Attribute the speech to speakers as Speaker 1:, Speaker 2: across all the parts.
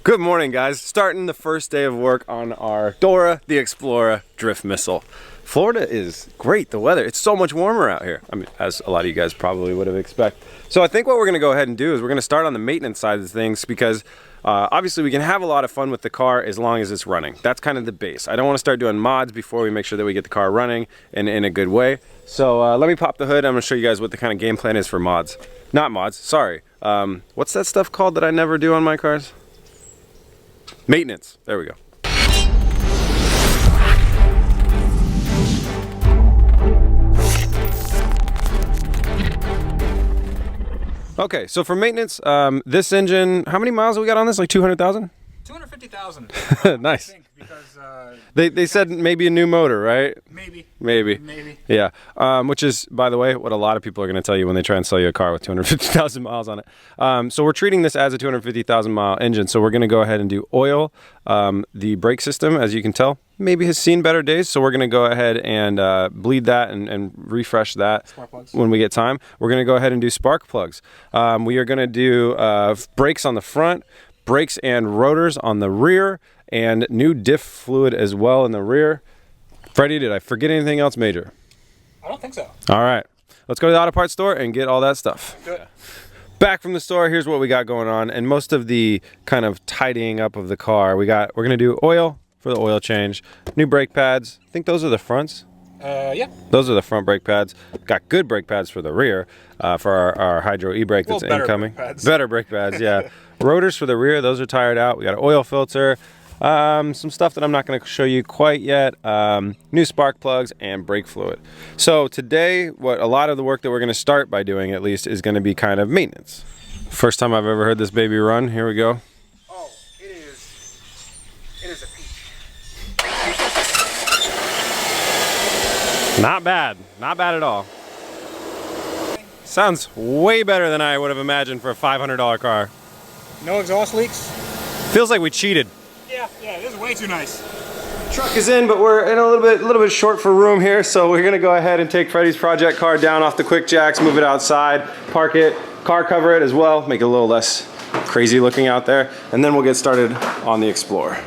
Speaker 1: Good morning, guys. Starting the first day of work on our Dora the Explorer drift missile. Florida is great, the weather. It's so much warmer out here. I mean, as a lot of you guys probably would have expected. So I think what we're gonna go ahead and do is we're gonna start on the maintenance side of things because obviously we can have a lot of fun with the car as long as it's running. That's kind of the base. I don't wanna start doing mods before we make sure that we get the car running in a good way. So let me pop the hood. I'm gonna show you guys what the kind of game plan is for mods. Not mods, sorry. What's that stuff called that I never do on my cars? Maintenance. There we go. Okay, so for maintenance, this engine, how many miles have we got on this? Like 200,000?
Speaker 2: 250,000.
Speaker 1: Nice.
Speaker 2: I think, because
Speaker 1: they said maybe a new motor, right?
Speaker 2: Maybe.
Speaker 1: Yeah. Which is, by the way, what a lot of people are going to tell you when they try and sell you a car with 250,000 miles on it. So we're treating this as a 250,000 mile engine. So we're going to go ahead and do oil. The brake system, as you can tell, maybe has seen better days. So we're going to go ahead and bleed that and refresh that when we get time. We're going to go ahead and do spark plugs. We are going to do brakes on the front, brakes and rotors on the rear, and new diff fluid as well in the rear. Freddie, did I forget anything else major?
Speaker 2: I don't think so.
Speaker 1: All right, let's go to the auto parts store and get all that stuff.
Speaker 2: Good.
Speaker 1: Back from the store, here's what we got going on, and most of the kind of tidying up of the car. We're gonna do oil for the oil change, new brake pads. I think those are the fronts.
Speaker 2: Yeah.
Speaker 1: Those are the front brake pads. Got good brake pads for the rear, for our hydro e-brake that's incoming. Better brake pads, yeah. Rotors for the rear, those are tired out. We got an oil filter, some stuff that I'm not going to show you quite yet, new spark plugs, and brake fluid. So today, what a lot of the work that we're going to start by doing, at least, is going to be kind of maintenance. First time I've ever heard this baby run. Here we go.
Speaker 2: Oh, it is a peach.
Speaker 1: Not bad at all. Sounds way better than I would have imagined for a $500 car.
Speaker 2: No exhaust leaks?
Speaker 1: Feels like we cheated.
Speaker 2: Yeah, this is way too nice.
Speaker 1: Truck is in, but we're in a little bit short for room here, so we're gonna go ahead and take Freddie's project car down off the quick jacks, move it outside, park it, car cover it as well, make it a little less crazy looking out there, and then we'll get started on the Explorer.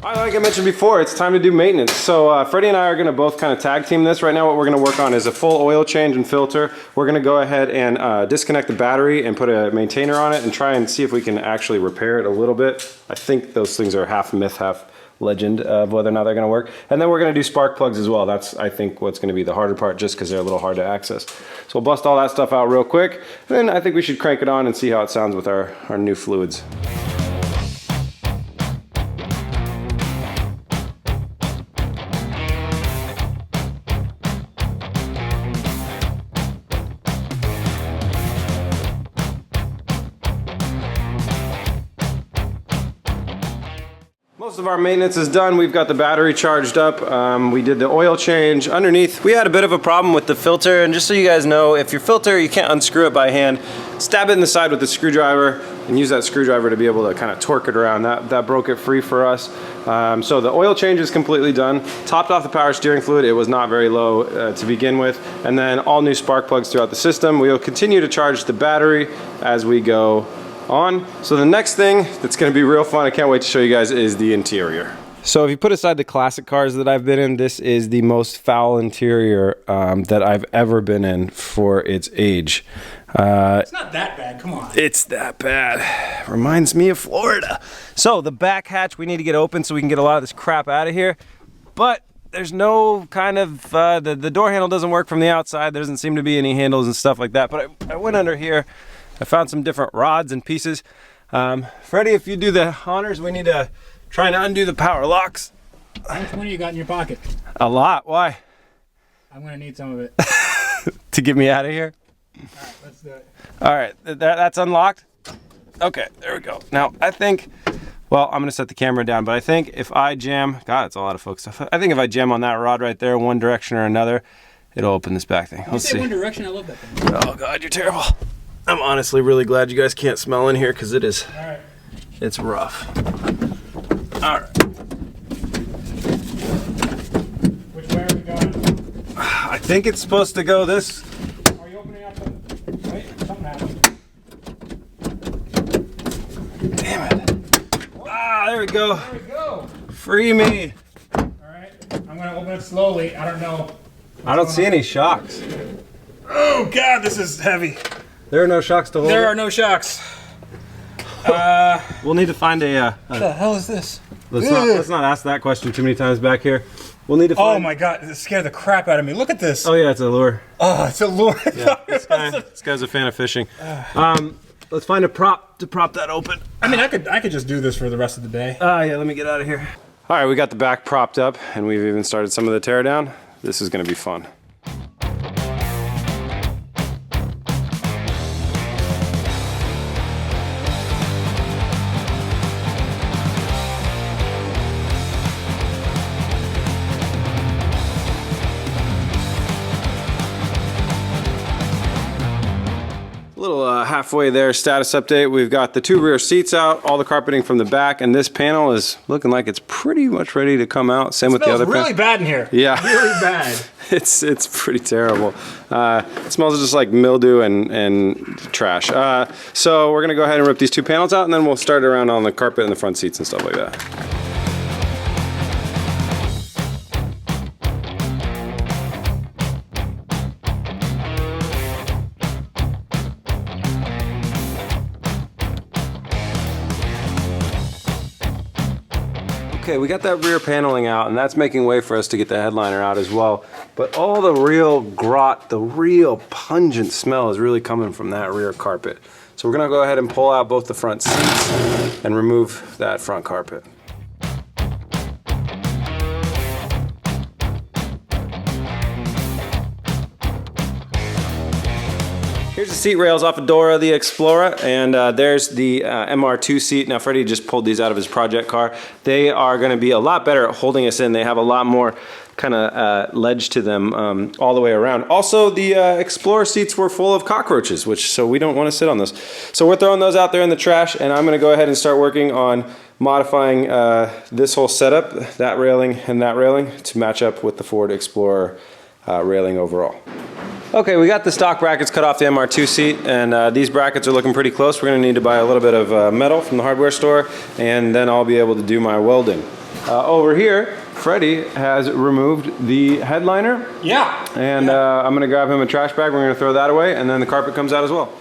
Speaker 1: Like I mentioned before, it's time to do maintenance. So Freddie and I are gonna both kind of tag team this. Right now what we're gonna work on is a full oil change and filter. We're gonna go ahead and disconnect the battery and put a maintainer on it and try and see if we can actually repair it a little bit. I think those things are half myth, half legend of whether or not they're gonna work. And then we're gonna do spark plugs as well. That's, I think, what's gonna be the harder part just because they're a little hard to access. So we'll bust all that stuff out real quick. And then I think we should crank it on and see how it sounds with our new fluids. Most of our maintenance is done. We've got the battery charged up. We did the oil change. Underneath, we had a bit of a problem with the filter, and just so you guys know, if your filter, you can't unscrew it by hand, stab it in the side with the screwdriver and use that screwdriver to be able to kind of torque it around. That broke it free for us. So the oil change is completely done. Topped off the power steering fluid. It was not very low to begin with. And then all new spark plugs throughout the system. We will continue to charge the battery as we go on. So the next thing that's going to be real fun, I can't wait to show you guys, is the interior. So if you put aside the classic cars that I've been in, this is the most foul interior that I've ever been in for its age.
Speaker 2: It's not that bad, come on.
Speaker 1: It's that bad. Reminds me of Florida. So the back hatch we need to get open so we can get a lot of this crap out of here. But there's no kind of, the door handle doesn't work from the outside. There doesn't seem to be any handles and stuff like that. But I went under here. I found some different rods and pieces. Freddie, if you do the honors, we need to try and undo the power locks.
Speaker 2: How much money you got in your pocket?
Speaker 1: A lot. Why?
Speaker 2: I'm gonna need some of it.
Speaker 1: To get me out of here?
Speaker 2: Alright, let's do it.
Speaker 1: Alright, that's unlocked? Okay, there we go. Now, I think, well, I'm gonna set the camera down, but I think if I jam, God, it's a lot of folk stuff. I think if I jam on that rod right there, one direction or another, it'll open this back thing. Let's see.
Speaker 2: One direction, I love that thing.
Speaker 1: Oh God, you're terrible. I'm honestly really glad you guys can't smell in here because it is, it's rough. All right.
Speaker 2: Which way are we going?
Speaker 1: think it's supposed to go this.
Speaker 2: Are you opening up the... Wait, something happened.
Speaker 1: Damn it. Ah, there we go.
Speaker 2: There we go.
Speaker 1: Free me.
Speaker 2: Alright, I'm gonna open it slowly. I don't know.
Speaker 1: I don't see any shocks.
Speaker 2: Oh god, this is heavy.
Speaker 1: There are no shocks to hold.
Speaker 2: There are no shocks.
Speaker 1: We'll need to find a.
Speaker 2: What the hell is this?
Speaker 1: Let's not ask that question too many times back here. We'll need to find.
Speaker 2: Oh my god, this scared the crap out of me. Look at this.
Speaker 1: Oh yeah, it's a lure.
Speaker 2: Oh, it's a lure.
Speaker 1: Yeah, this guy's a fan of fishing. Let's find a prop to prop that open.
Speaker 2: I mean, I could just do this for the rest of the day.
Speaker 1: Yeah, let me get out of here. All right, we got the back propped up, and we've even started some of the teardown. This is going to be fun. Little halfway there status update. We've got the 2 rear seats out, all the carpeting from the back, and this panel is looking like it's pretty much ready to come out. Same with the other panel.
Speaker 2: It's really bad in here.
Speaker 1: Yeah.
Speaker 2: Really bad.
Speaker 1: It's pretty terrible. It smells just like mildew and trash. So we're gonna go ahead and rip these 2 panels out, and then we'll start around on the carpet and the front seats and stuff like that. Okay, we got that rear paneling out, and that's making way for us to get the headliner out as well. But all the real grot, the real pungent smell is really coming from that rear carpet. So we're gonna go ahead and pull out both the front seats and remove that front carpet. Here's the seat rails off of Dora, the Explorer, and there's the MR2 seat. Now, Freddie just pulled these out of his project car. They are gonna be a lot better at holding us in. They have a lot more kind of ledge to them all the way around. Also, the Explorer seats were full of cockroaches, so we don't wanna sit on those. So we're throwing those out there in the trash, and I'm gonna go ahead and start working on modifying this whole setup, that railing and that railing, to match up with the Ford Explorer railing overall. Okay, we got the stock brackets cut off the MR2 seat, and these brackets are looking pretty close. We're gonna need to buy a little bit of metal from the hardware store, and then I'll be able to do my welding. Over here, Freddie has removed the headliner.
Speaker 2: Yeah.
Speaker 1: And I'm gonna grab him a trash bag. We're gonna throw that away, and then the carpet comes out as well.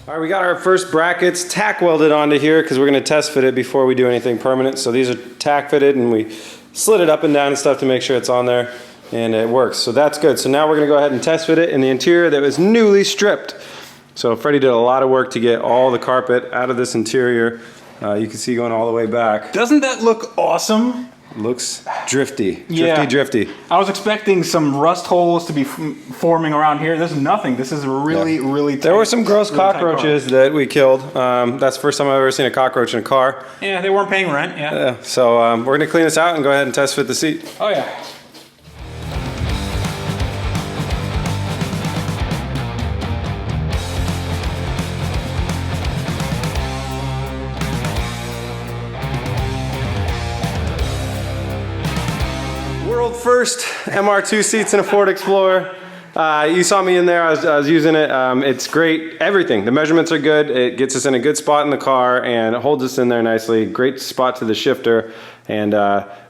Speaker 1: All right, we got our first brackets tack welded onto here because we're going to test fit it before we do anything permanent. So these are tack fitted, and we slid it up and down and stuff to make sure it's on there, and it works. So that's good. So now we're going to go ahead and test fit it in the interior that was newly stripped. So Freddie did a lot of work to get all the carpet out of this interior. You can see going all the way back.
Speaker 2: Doesn't that look awesome?
Speaker 1: Looks drifty,
Speaker 2: Yeah.
Speaker 1: drifty.
Speaker 2: I was expecting some rust holes to be forming around here. There's nothing. This is really tight.
Speaker 1: There were some gross
Speaker 2: really tight
Speaker 1: cockroaches that we killed. That's the first time I've ever seen a cockroach in a car.
Speaker 2: car. Yeah, they weren't paying rent. Yeah.
Speaker 1: So we're gonna clean this out and go ahead and test fit the seat.
Speaker 2: Oh yeah.
Speaker 1: World first MR2 seats in a Ford Explorer. You saw me in there, I was using it. It's great, everything. The measurements are good. It gets us in a good spot in the car and it holds us in there nicely. Great spot to the shifter, and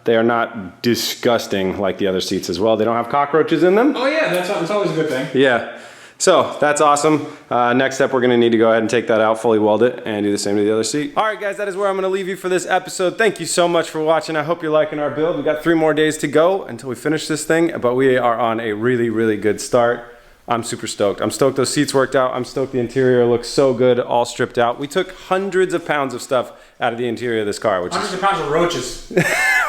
Speaker 1: they are not disgusting like the other seats as well. They don't have cockroaches in them.
Speaker 2: Oh yeah, that's always a good thing.
Speaker 1: Yeah. So that's awesome. Next step, we're gonna need to go ahead and take that out, fully weld it, and do the same to the other seat. All right, guys, that is where I'm gonna leave you for this episode. Thank you so much for watching. I hope you're liking our build. We got 3 more days to go until we finish this thing, but we are on a really good start. I'm super stoked. I'm stoked those seats worked out. I'm stoked the interior looks so good, all stripped out. We took hundreds of pounds of stuff out of the interior of this car, which
Speaker 2: Hundreds of pounds of roaches.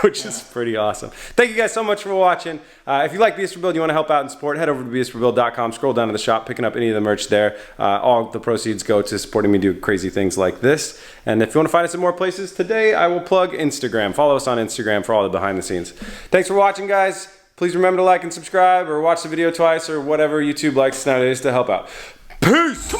Speaker 1: which is pretty awesome. Thank you guys so much for watching. If you like BS for Build, you want to help out and support, head over to bsforbuild.com, scroll down to the shop, picking up any of the merch there. All the proceeds go to supporting me do crazy things like this. And if you want to find us in more places, today I will plug Instagram. Follow us on Instagram for all the behind the scenes. Thanks for watching, guys. Please remember to like and subscribe, or watch the video twice, or whatever YouTube likes nowadays to help out. Peace!